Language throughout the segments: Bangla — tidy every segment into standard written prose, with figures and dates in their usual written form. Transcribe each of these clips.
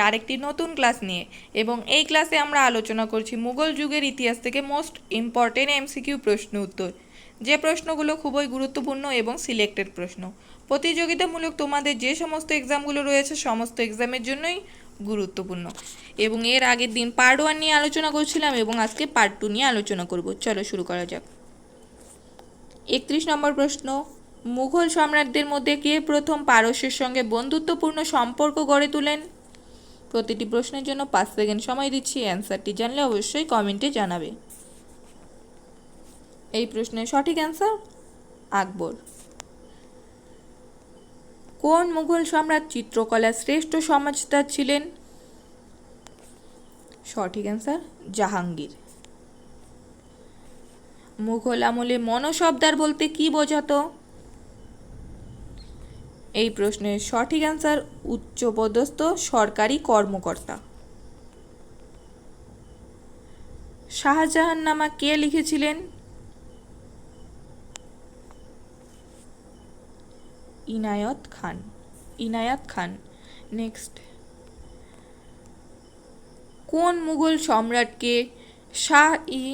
আরেকটি নতুন ক্লাস নিয়ে, এবং এই ক্লাসে আমরা আলোচনা করছি মুঘল যুগের ইতিহাস থেকে মোস্ট ইম্পর্টেন্ট এমসিকিউ প্রশ্ন উত্তর, যে প্রশ্নগুলো খুবই গুরুত্বপূর্ণ এবং সিলেক্টেড প্রশ্ন। প্রতিযোগিতামূলক তোমাদের যে সমস্ত এক্সামগুলো রয়েছে সমস্ত এক্সামের জন্যই গুরুত্বপূর্ণ। এবং এর আগের দিন পার্ট 1 নিয়ে আলোচনা করছিলাম এবং আজকে পার্ট 2 নিয়ে আলোচনা করব। চলো শুরু করা যাক। 31 নম্বর প্রশ্ন, মুঘল সম্রাটদের মধ্যে কে প্রথম পারস্যের সঙ্গে বন্ধুত্বপূর্ণ সম্পর্ক গড়ে তোলেন? প্রতিটি প্রশ্নের জন্য 5 সেকেন্ড সময় দিচ্ছি, অ্যান্সারটি জানলে অবশ্যই কমেন্টে জানাবে। এই প্রশ্নের সঠিক অ্যান্সার আকবর। কোন মুঘল সম্রাট চিত্রকলার শ্রেষ্ঠ সমাজদার ছিলেন? সঠিক অ্যান্সার জাহাঙ্গীর। মুঘল আমলে মনসবদার বলতে কি বোঝাতো? এই প্রশ্নের সঠিক অ্যান্সার উচ্চপদস্থ সরকারি কর্মকর্তা। শাহজাহাননামা কে লিখেছিলেন? ইনায়াত খান। নেক্সট, কোন মুঘল সম্রাটকে শাহ-ই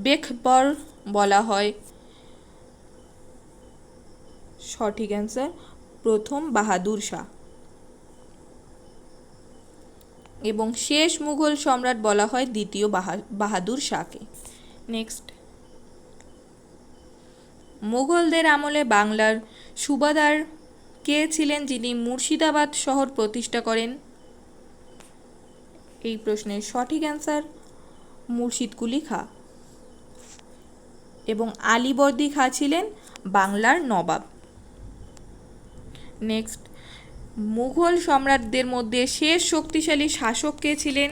বেখবর বলা হয়? সঠিক অ্যান্সার প্রথম বাহাদুর শাহ। এবং শেষ মুঘল সম্রাট বলা হয় দ্বিতীয় বাহাদুর শাহকে। নেক্সট, মুঘলদের আমলে বাংলার সুবাদার কে ছিলেন যিনি মুর্শিদাবাদ শহর প্রতিষ্ঠা করেন? এই প্রশ্নের সঠিক অ্যান্সার মুর্শিদ কুলি খাঁ। এবং আলীবর্দী খাঁ ছিলেন বাংলার নবাব। নেক্সট, মুঘল সম্রাটদের মধ্যে শেষ শক্তিশালী শাসক কে ছিলেন?